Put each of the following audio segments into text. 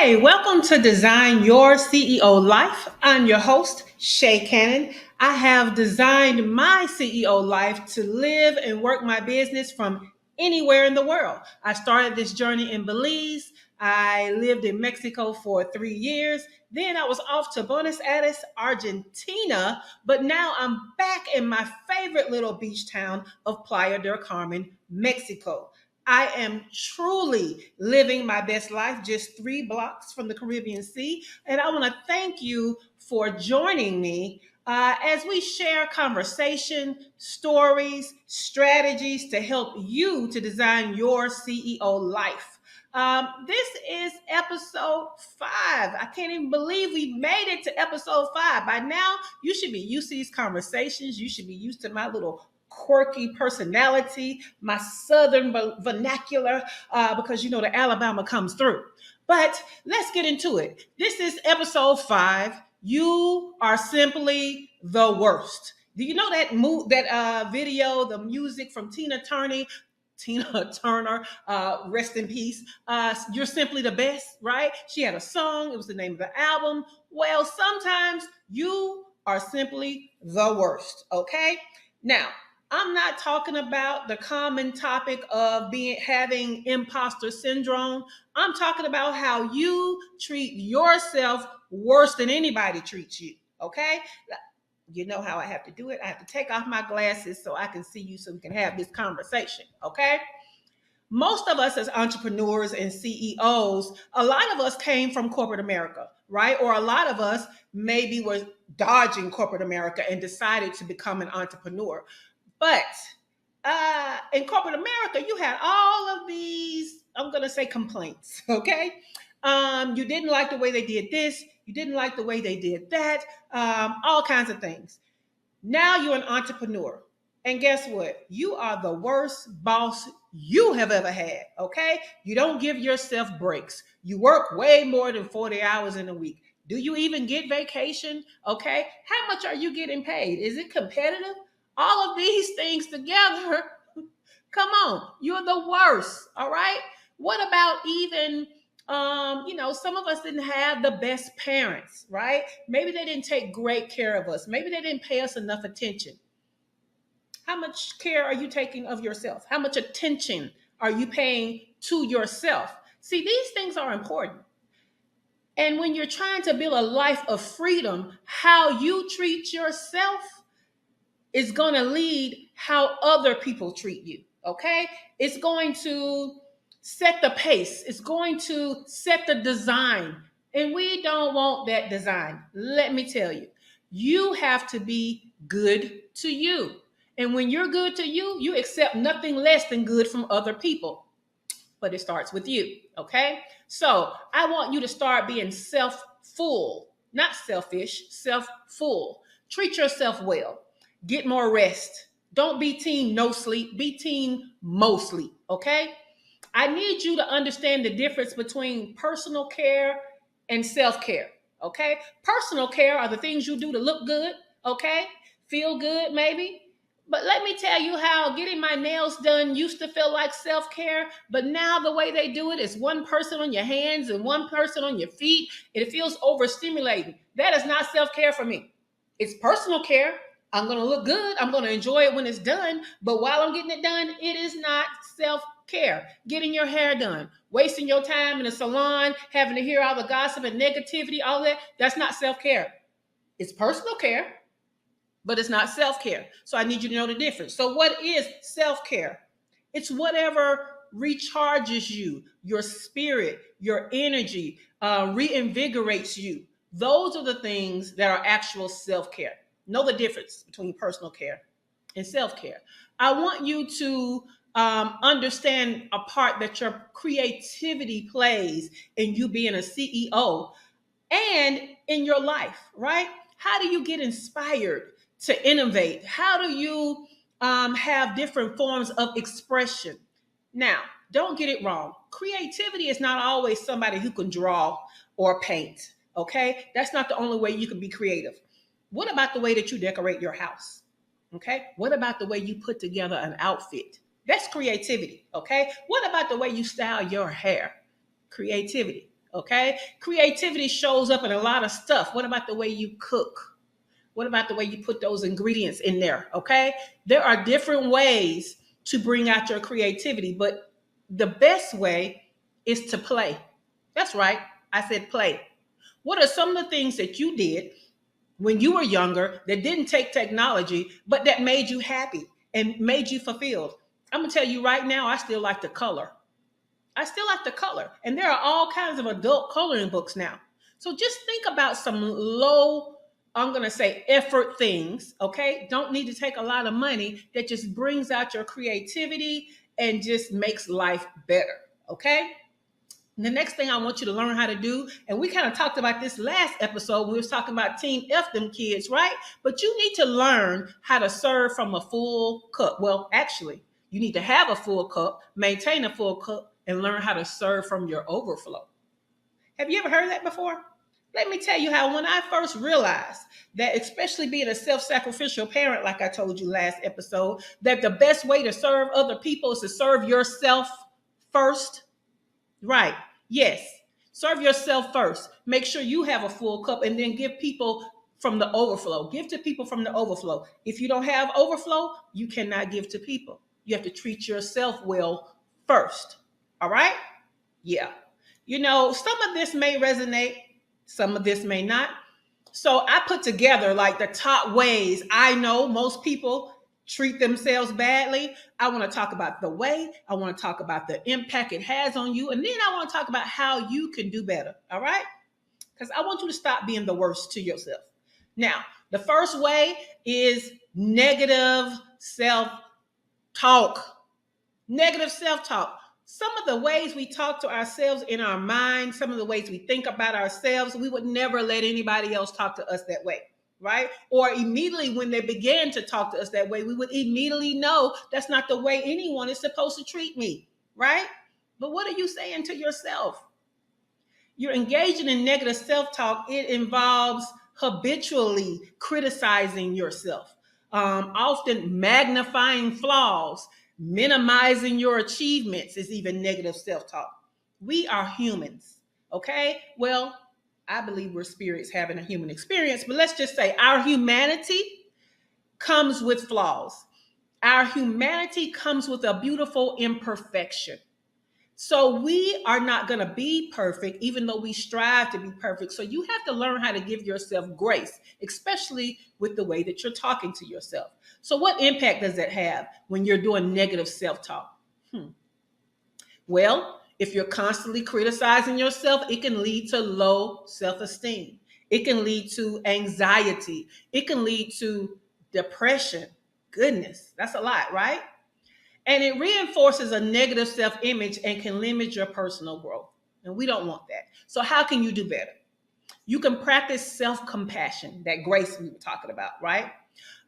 Hey, welcome to Design Your CEO Life. I'm your host, Shay Cannon. I have designed my CEO life to live and work my business from anywhere in the world. I started this journey in Belize. I lived in Mexico for 3 years. Then I was off to Buenos Aires, Argentina. But now I'm back in my favorite little beach town of Playa del Carmen, Mexico. I am truly living my best life just 3 blocks from the Caribbean Sea. And I want to thank you for joining me as we share conversation, stories, strategies to help you to design your CEO life. This is episode 5. I can't even believe we made it to episode 5. By now, you should be used to these conversations. You should be used to my little quirky personality, my southern vernacular, because you know the Alabama comes through. But let's get into it. This is episode 5. You are simply the worst. Do you know that video, the music from Tina Turner, rest in peace. You're simply the best, right? She had a song. It was the name of the album. Well, sometimes you are simply the worst. Okay. Now, I'm not talking about the common topic of having imposter syndrome. I'm talking about how you treat yourself worse than anybody treats you. Okay? You know how I have to do it. I have to take off my glasses so I can see you so we can have this conversation. Okay? Most of us as entrepreneurs and CEOs, a lot of us came from corporate America, right? Or a lot of us maybe were dodging corporate America and decided to become an entrepreneur. But in corporate America, you had all of these, I'm going to say complaints, okay? You didn't like the way they did this. You didn't like the way they did that. All kinds of things. Now you're an entrepreneur. And guess what? You are the worst boss you have ever had, okay? You don't give yourself breaks. You work way more than 40 hours in a week. Do you even get vacation? Okay. How much are you getting paid? Is it competitive? All of these things together, come on, you're the worst. All right. What about even some of us didn't have the best parents, right? Maybe they didn't take great care of us. Maybe they didn't pay us enough attention. How much care are you taking of yourself? How much attention are you paying to yourself? See, these things are important. And when you're trying to build a life of freedom, how you treat yourself is going to lead how other people treat you. Okay. It's going to set the pace, it's going to set the design. And we don't want that design. Let me tell you, you have to be good to you. And when you're good to you, you accept nothing less than good from other people. But it starts with you. Okay. So I want you to start being self full, not selfish, self full. Treat yourself well. Get more rest. Don't be team no sleep. Be team mo sleep. Okay. I need you to understand the difference between personal care and self care. Okay. Personal care are the things you do to look good. Okay. Feel good, maybe. But let me tell you how getting my nails done used to feel like self care. But now the way they do it is one person on your hands and one person on your feet. It feels overstimulating. That is not self care for me. It's personal care. I'm going to look good. I'm going to enjoy it when it's done. But while I'm getting it done, it is not self care. Getting your hair done, wasting your time in a salon, having to hear all the gossip and negativity, all that, that's not self care. It's personal care, but it's not self care. So I need you to know the difference. So, what is self care? It's whatever recharges you, your spirit, your energy, reinvigorates you. Those are the things that are actual self care. Know the difference between personal care and self care. I want you to understand a part that your creativity plays in you being a CEO and in your life, right? How do you get inspired to innovate? How do you have different forms of expression? Now, don't get it wrong. Creativity is not always somebody who can draw or paint, okay? That's not the only way you can be creative. What about the way that you decorate your house? Okay? What about the way you put together an outfit? That's creativity, okay? What about the way you style your hair? Creativity. Okay. Creativity shows up in a lot of stuff. What about the way you cook? What about the way you put those ingredients in there? Okay. There are different ways to bring out your creativity, but the best way is to play. That's right. I said play. What are some of the things that you did when you were younger that didn't take technology, but that made you happy and made you fulfilled? I'm going to tell you right now, I still like to color. I still like to color. And there are all kinds of adult coloring books now. So just think about some low, I'm going to say effort things, okay? Don't need to take a lot of money that just brings out your creativity and just makes life better, okay? The next thing I want you to learn how to do, and we kind of talked about this last episode when we was talking about Team F them kids, right? But you need to learn how to serve from a full cup. Well, actually, you need to have a full cup, maintain a full cup, and learn how to serve from your overflow. Have you ever heard that before? Let me tell you how when I first realized that, especially being a self-sacrificial parent, like I told you last episode, that the best way to serve other people is to serve yourself first. Right. Yes. Serve yourself first. Make sure you have a full cup and then give people from the overflow. Give to people from the overflow. If you don't have overflow, you cannot give to people. You have to treat yourself well first. All right? Yeah. Some of this may resonate, some of this may not. So I put together like the top ways I know most people treat themselves badly. I want to talk about the way, I want to talk about the impact it has on you, and then I want to talk about how you can do better. All right? Because I want you to stop being the worst to yourself. Now, the first way is negative self talk. Negative self talk. Some of the ways we talk to ourselves in our mind, some of the ways we think about ourselves, we would never let anybody else talk to us that way, right? Or immediately when they began to talk to us that way, we would immediately know that's not the way anyone is supposed to treat me, right? But what are you saying to yourself? You're engaging in negative self-talk. It involves habitually criticizing yourself, often magnifying flaws, minimizing your achievements is even negative self-talk. We are humans, okay? Well, I believe we're spirits having a human experience, but let's just say our humanity comes with flaws. Our humanity comes with a beautiful imperfection. So we are not going to be perfect, even though we strive to be perfect. So you have to learn how to give yourself grace, especially with the way that you're talking to yourself. So what impact does that have when you're doing negative self-talk? Well, if you're constantly criticizing yourself, it can lead to low self-esteem. It can lead to anxiety. It can lead to depression. Goodness, that's a lot, right? And it reinforces a negative self-image and can limit your personal growth. And we don't want that. So how can you do better? You can practice self-compassion, that grace we were talking about, right?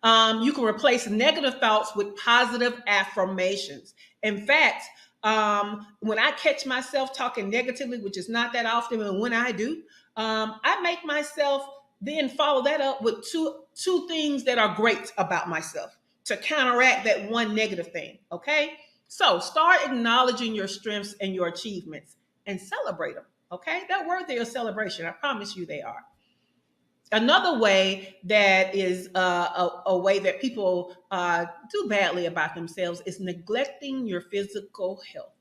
You can replace negative thoughts with positive affirmations. In fact, when I catch myself talking negatively, which is not that often, and when I do, I make myself then follow that up with two things that are great about myself to counteract that one negative thing. Okay, so start acknowledging your strengths and your achievements and celebrate them. Okay, they're worthy of celebration. I promise you they are. Another way that is a way that people do badly about themselves is neglecting your physical health.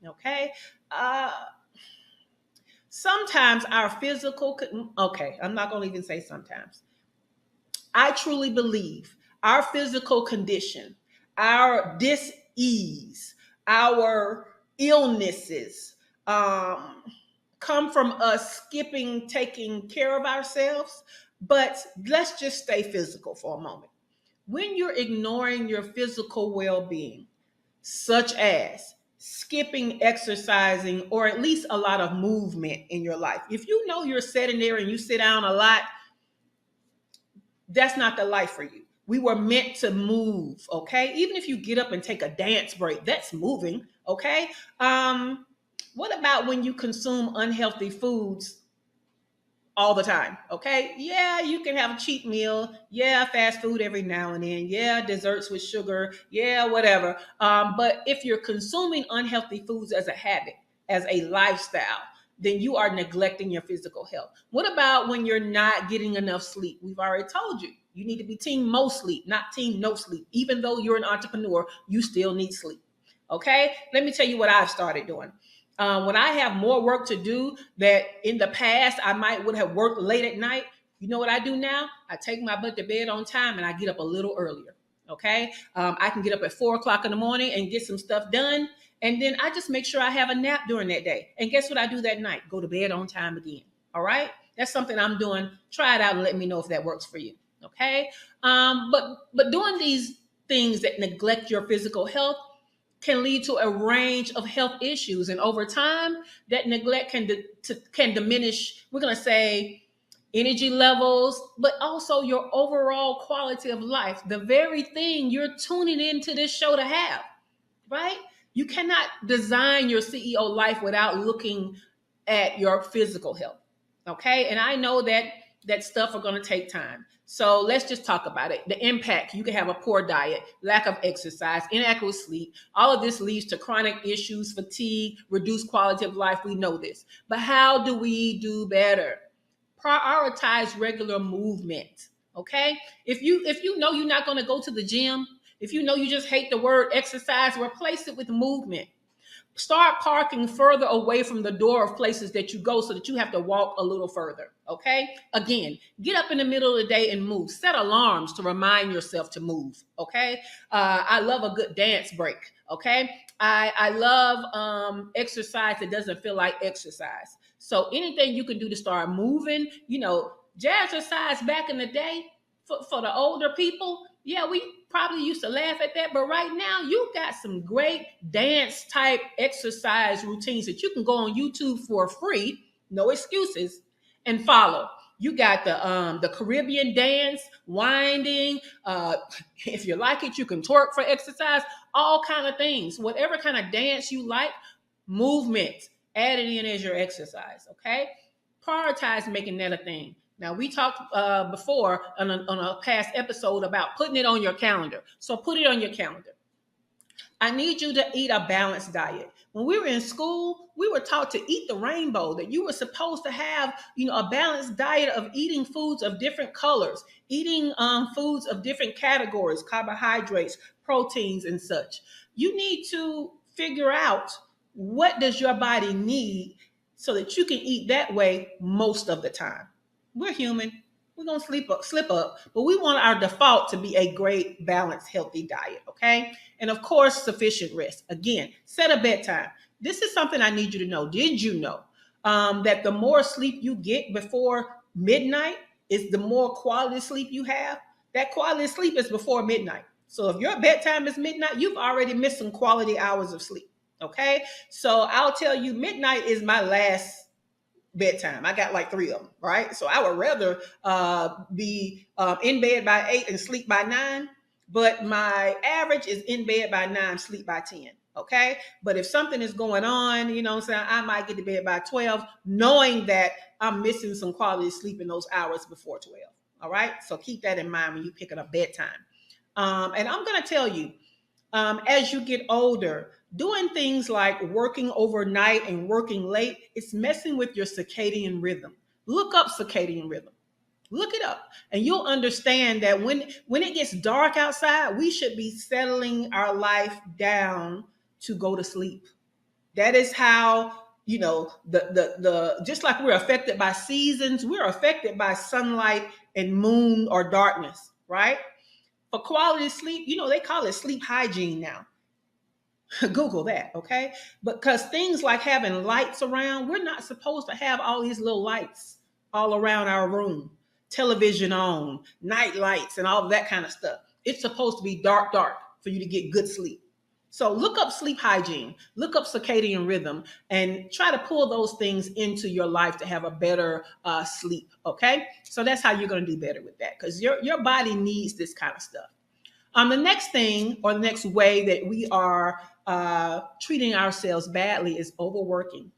Okay. Uh, Sometimes our physical, okay, I'm not going to even say sometimes. I truly believe our physical condition, our dis-ease, our illnesses, um, come from us skipping taking care of ourselves. But let's just stay physical for a moment. When you're ignoring your physical well-being, such as skipping exercising or at least a lot of movement in your life, if you know you're sedentary and you sit down a lot, that's not the life for you. We were meant to move, okay? Even if you get up and take a dance break, that's moving, okay? What about when you consume unhealthy foods all the time? Okay, yeah, you can have a cheat meal. Yeah, fast food every now and then. Yeah, desserts with sugar. Yeah, whatever. But if you're consuming unhealthy foods as a habit, as a lifestyle, then you are neglecting your physical health. What about when you're not getting enough sleep? We've already told you. You need to be team most sleep, not team no sleep. Even though you're an entrepreneur, you still need sleep. Okay? Let me tell you what I've started doing. When I have more work to do that in the past I might would have worked late at night, you know what I do now? I take my butt to bed on time and I get up a little earlier. Okay? I can get up at 4 o'clock in the morning and get some stuff done. And then I just make sure I have a nap during that day. And guess what I do that night? Go to bed on time again. All right? That's something I'm doing. Try it out and let me know if that works for you. Okay? But doing these things that neglect your physical health can lead to a range of health issues. And over time, that neglect can diminish, we're going to say, energy levels, but also your overall quality of life. The very thing you're tuning into this show to have, right? You cannot design your CEO life without looking at your physical health. Okay. And I know that stuff are going to take time. So let's just talk about it. The impact: you can have a poor diet, lack of exercise, inadequate sleep. All of this leads to chronic issues, fatigue, reduced quality of life. We know this. But how do we do better? Prioritize regular movement. Okay. If you know you're not going to go to the gym, if you know you just hate the word exercise, replace it with movement. Start parking further away from the door of places that you go so that you have to walk a little further. Okay. Again, get up in the middle of the day and move. Set alarms to remind yourself to move. Okay. I love a good dance break. Okay. I love exercise that doesn't feel like exercise. So anything you can do to start moving, jazzercise back in the day for the older people. Yeah, we probably used to laugh at that, but right now you got some great dance type exercise routines that you can go on YouTube for free, no excuses, and follow. You got the Caribbean dance, winding. If you like it, you can twerk for exercise. All kind of things, whatever kind of dance you like, movement, add it in as your exercise. Okay, prioritize making that a thing. Now, we talked before on a past episode about putting it on your calendar. So put it on your calendar. I need you to eat a balanced diet. When we were in school, we were taught to eat the rainbow, that you were supposed to have, a balanced diet of eating foods of different colors, eating foods of different categories, carbohydrates, proteins, and such. You need to figure out, what does your body need so that you can eat that way most of the time. We're human. We're going to slip up, but we want our default to be a great, balanced, healthy diet. Okay. And of course, sufficient rest. Again, set a bedtime. This is something I need you to know. Did you know that the more sleep you get before midnight is the more quality sleep you have? That quality sleep is before midnight. So if your bedtime is midnight, you've already missed some quality hours of sleep. Okay. So I'll tell you, midnight is my last bedtime. I got like 3 of them, right? So I would rather be in bed by 8 and sleep by 9, but my average is in bed by 9, sleep by 10. Okay. But if something is going on, what I'm saying, I might get to bed by 12, knowing that I'm missing some quality sleep in those hours before 12. All right. So keep that in mind when you pick up a bedtime. And I'm going to tell you, as you get older, doing things like working overnight and working late, it's messing with your circadian rhythm. Look up circadian rhythm. Look it up, and you'll understand that when it gets dark outside, we should be settling our life down to go to sleep. That is how, the just like we're affected by seasons, we're affected by sunlight and moon or darkness, right? For quality sleep, they call it sleep hygiene now. Google that, okay? Because things like having lights around, we're not supposed to have all these little lights all around our room, television on, night lights, and all of that kind of stuff. It's supposed to be dark, dark for you to get good sleep. So look up sleep hygiene, look up circadian rhythm, and try to pull those things into your life to have a better sleep, okay? So that's how you're going to do better with that, because your body needs this kind of stuff. The next thing, or the next way that we are treating ourselves badly, is overworking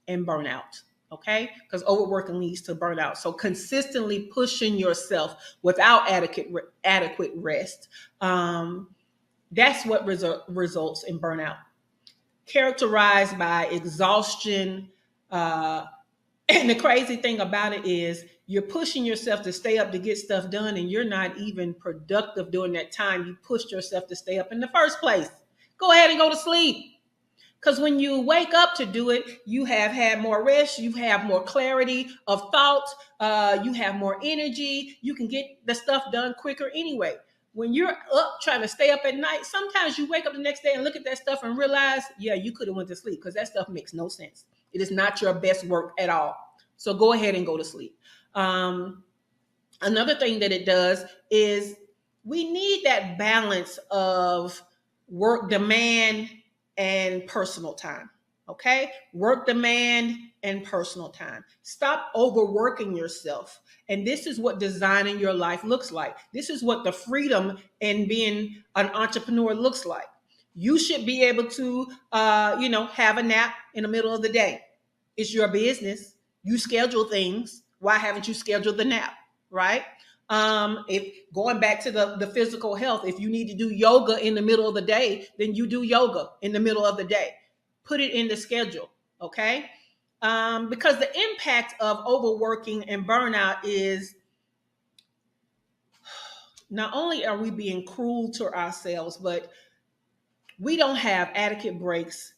and burnout. Okay, because overworking leads to burnout. So consistently pushing yourself without adequate rest, that's what results in burnout. Characterized by exhaustion, Uh, and the crazy thing about it is you're pushing yourself to stay up to get stuff done, and you're not even productive during that time you pushed yourself to stay up in the first place. Go ahead and go to sleep. Because when you wake up to do it, you have had more rest, you have more clarity of thought, you have more energy, you can get the stuff done quicker anyway. When you're up trying to stay up at night, sometimes you wake up the next day and look at that stuff and realize, yeah, you could have went to sleep because that stuff makes no sense. It is not your best work at all. So go ahead and go to sleep. Um, Another thing that it does is we need that balance of work demand and personal time. Okay? Work demand and personal time. Stop overworking yourself. And this is what designing your life looks like. This is what the freedom in being an entrepreneur looks like. You should be able to, have a nap in the middle of the day. It's your business. You schedule things. Why haven't you scheduled the nap? Right? If going back to the physical health, if you need to do yoga in the middle of the day, then you do yoga in the middle of the day. Put it in the schedule, okay? Because the impact of overworking and burnout is not only are we being cruel to ourselves, but we don't have adequate breaks.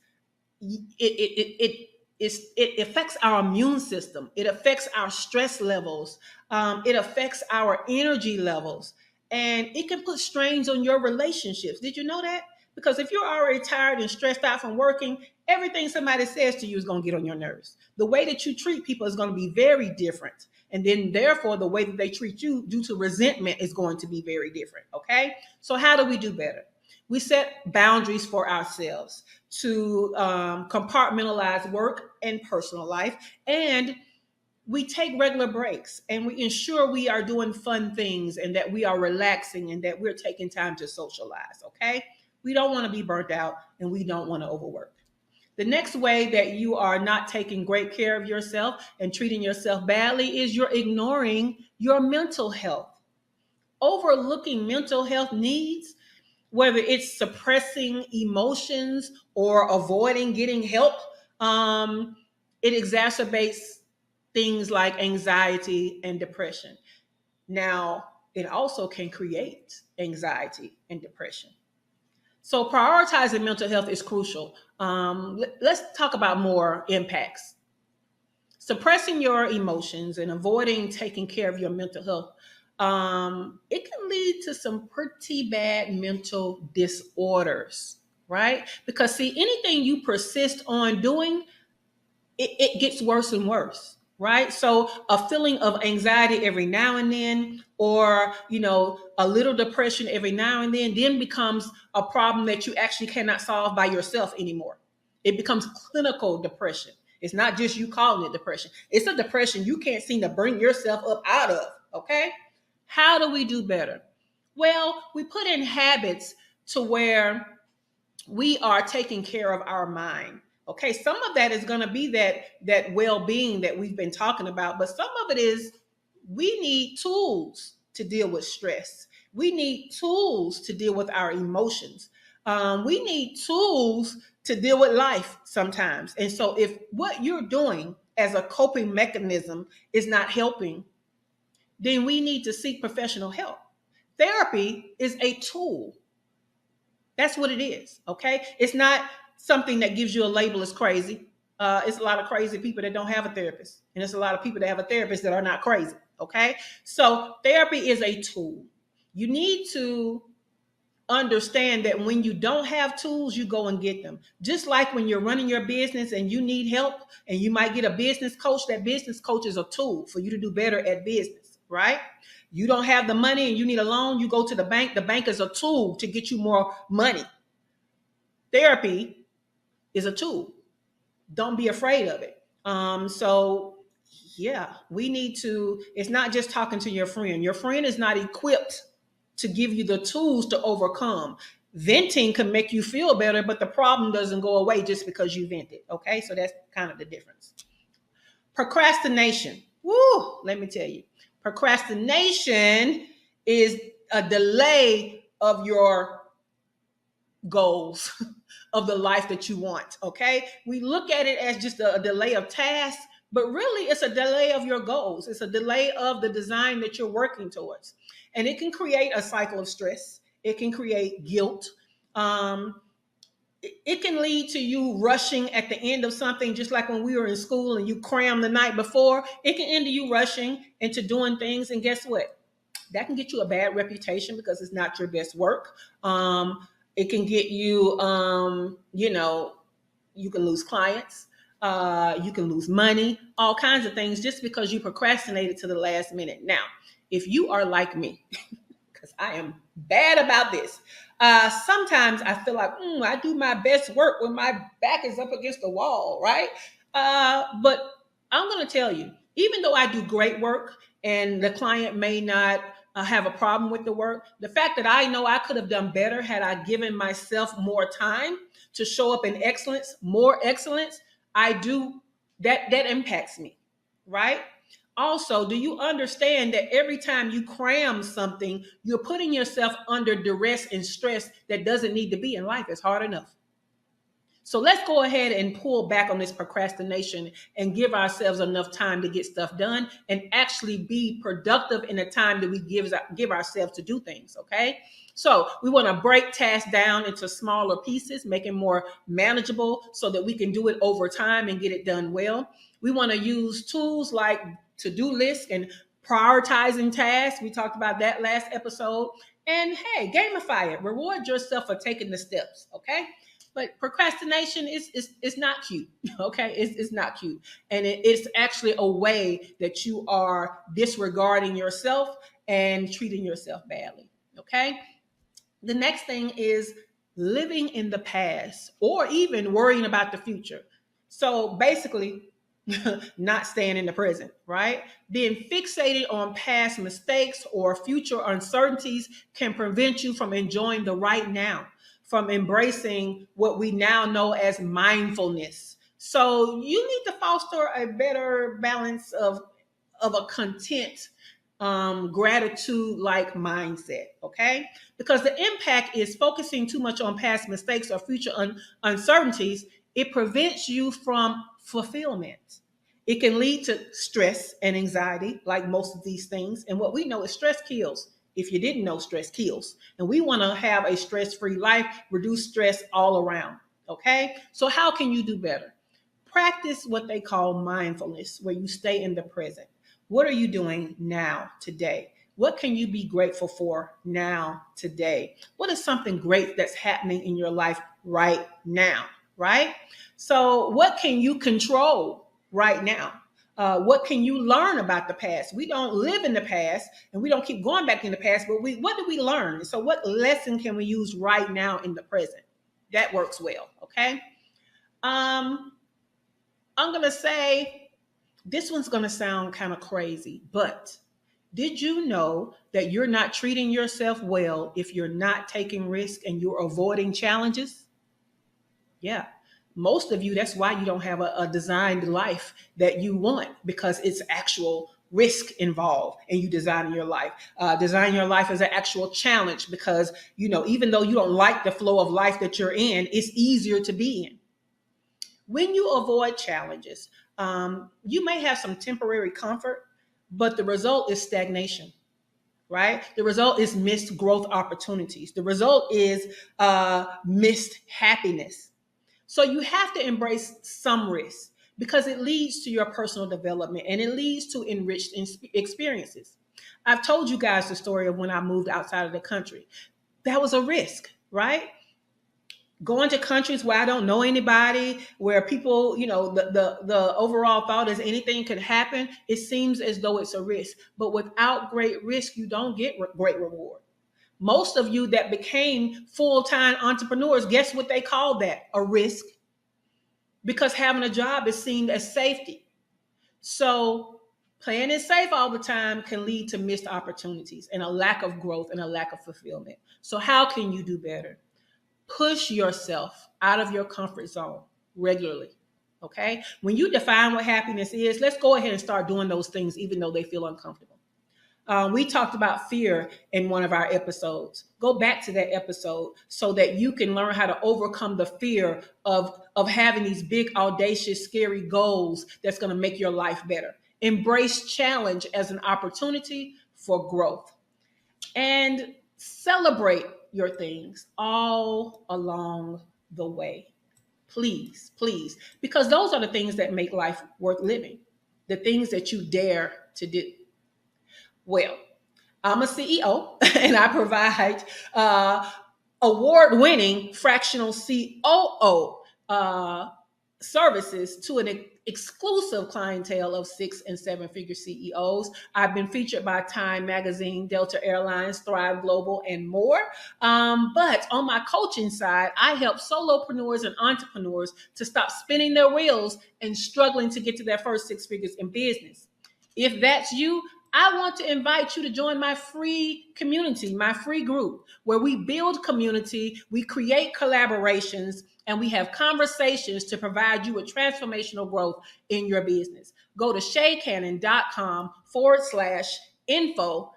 It affects our immune system. It affects our stress levels. It affects our energy levels, and it can put strains on your relationships. Did you know that? Because if you're already tired and stressed out from working, everything somebody says to you is going to get on your nerves. The way that you treat people is going to be very different. And then, therefore, the way that they treat you due to resentment is going to be very different. Okay? So, how do we do better? We set boundaries for ourselves to compartmentalize work and personal life, and we take regular breaks, and we ensure we are doing fun things and that we are relaxing and that we're taking time to socialize. Okay, we don't want to be burnt out, and we don't want to overwork. The next way that you are not taking great care of yourself and treating yourself badly is you're ignoring your mental health. Overlooking mental health needs, whether it's suppressing emotions or avoiding getting help, um, it exacerbates things like anxiety and depression. Now, it also can create anxiety and depression. So, prioritizing mental health is crucial. Let's talk about more impacts. Suppressing your emotions and avoiding taking care of your mental health, it can lead to some pretty bad mental disorders, right? Because see, anything you persist on doing, it gets worse and worse, right? So a feeling of anxiety every now and then, or a little depression every now and then becomes a problem that you actually cannot solve by yourself anymore. It becomes clinical depression. It's not just you calling it depression. It's a depression you can't seem to bring yourself up out of. Okay, how do we do better? Well, we put in habits to where we are taking care of our mind. Okay, some of that is going to be that well-being that we've been talking about, but some of it is we need tools to deal with stress. We need tools to deal with our emotions. We need tools to deal with life sometimes. And so if what you're doing as a coping mechanism is not helping, then we need to seek professional help. Therapy is a tool. That's what it is. Okay. It's not something that gives you a label as crazy. It's a lot of crazy people that don't have a therapist. And it's a lot of people that have a therapist that are not crazy. Okay. So therapy is a tool. You need to understand that when you don't have tools, you go and get them. Just like when you're running your business and you need help and you might get a business coach, that business coach is a tool for you to do better at business, right? You don't have the money and you need a loan, you go to the bank. The bank is a tool to get you more money. Therapy is a tool. Don't be afraid of it. So yeah, we need to, it's not just talking to your friend. Your friend is not equipped to give you the tools to overcome. Venting can make you feel better, but the problem doesn't go away just because you vented. Okay, so that's kind of the difference. Procrastination. Woo, let me tell you. Procrastination is a delay of your goals. of the life that you want. Okay, we look at it as just a delay of tasks, but really it's a delay of your goals. It's a delay of the design that you're working towards, and it can create a cycle of stress. It can create guilt. um, it can lead to you rushing at the end of something, just like when we were in school and you cram the night before. It can end to you rushing into doing things, and guess what? That can get you a bad reputation because it's not your best work. It can get you, you can lose clients. You can lose money, all kinds of things just because you procrastinated to the last minute. Now, if you are like me, because I am bad about this. Sometimes I feel like I do my best work when my back is up against the wall, right? But I'm going to tell you, even though I do great work and the client may not have a problem with the work, the fact that I know I could have done better had I given myself more time to show up in excellence, more excellence, I do that impacts me, right? Also, do you understand that every time you cram something, you're putting yourself under duress and stress that doesn't need to be in life? It's hard enough. So let's go ahead and pull back on this procrastination and give ourselves enough time to get stuff done and actually be productive in the time that we give ourselves to do things. Okay. So we want to break tasks down into smaller pieces, make it more manageable so that we can do it over time and get it done well. We want to use tools like to-do lists and prioritizing tasks. We talked about that last episode. And hey, gamify it. Reward yourself for taking the steps. Okay. But procrastination is not cute. Okay, it's not cute, and it's actually a way that you are disregarding yourself and treating yourself badly. Okay, the next thing is living in the past or even worrying about the future. So basically, not staying in the present, right? Being fixated on past mistakes or future uncertainties can prevent you from enjoying the right now, from embracing what we now know as mindfulness. So you need to foster a better balance of a content, gratitude like mindset. Okay, because the impact is focusing too much on past mistakes or future uncertainties. It prevents you from fulfillment. It can lead to stress and anxiety, like most of these things. And what we know is stress kills. If you didn't know, stress kills. And we want to have a stress free life, reduce stress all around. Okay. So, how can you do better? Practice what they call mindfulness, where you stay in the present. What are you doing now, today? What can you be grateful for now, today? What is something great that's happening in your life right now, right? So, what can you control right now? What can you learn about the past? We don't live in the past and we don't keep going back in the past, but what did we learn? So, what lesson can we use right now in the present? That works well, okay? Um, I'm going to say this one's going to sound kind of crazy, but did you know that you're not treating yourself well if you're not taking risks and you're avoiding challenges? Yeah. Most of you, that's why you don't have a designed life that you want, because it's actual risk involved and you designing your life. Designing your life is an actual challenge because, even though you don't like the flow of life that you're in, it's easier to be in. When you avoid challenges, you may have some temporary comfort, but the result is stagnation, right? The result is missed growth opportunities. The result is missed happiness. So you have to embrace some risk because it leads to your personal development and it leads to enriched experiences. I've told you guys the story of when I moved outside of the country. That was a risk, right? Going to countries where I don't know anybody, where people, the overall thought is anything could happen. It seems as though it's a risk, but without great risk, you don't get great reward. Most of you that became full-time entrepreneurs, guess what they call that? A risk, because having a job is seen as safety. So playing it safe all the time can lead to missed opportunities and a lack of growth and a lack of fulfillment. So how can you do better? Push yourself out of your comfort zone regularly. Okay. When you define what happiness is, let's go ahead and start doing those things, even though they feel uncomfortable. We talked about fear in one of our episodes. Go back to that episode so that you can learn how to overcome the fear of having these big, audacious, scary goals that's going to make your life better. Embrace challenge as an opportunity for growth and celebrate your things all along the way. Please, please, because those are the things that make life worth living, the things that you dare to do. Well, I'm a CEO and I provide award winning fractional COO services to an exclusive clientele of 6 and 7 figure CEOs. I've been featured by Time Magazine, Delta Airlines, Thrive Global, and more. But on my coaching side, I help solopreneurs and entrepreneurs to stop spinning their wheels and struggling to get to their first 6 figures in business. If that's you, I want to invite you to join my free community, my free group, where we build community, we create collaborations, and we have conversations to provide you with transformational growth in your business. Go to shaycannon.com/info.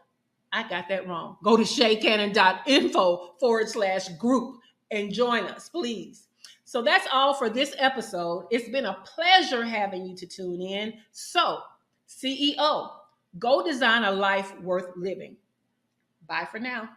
I got that wrong. Go to shaycannon.info/group and join us, please. So that's all for this episode. It's been a pleasure having you to tune in. So, CEO, go design a life worth living. Bye for now.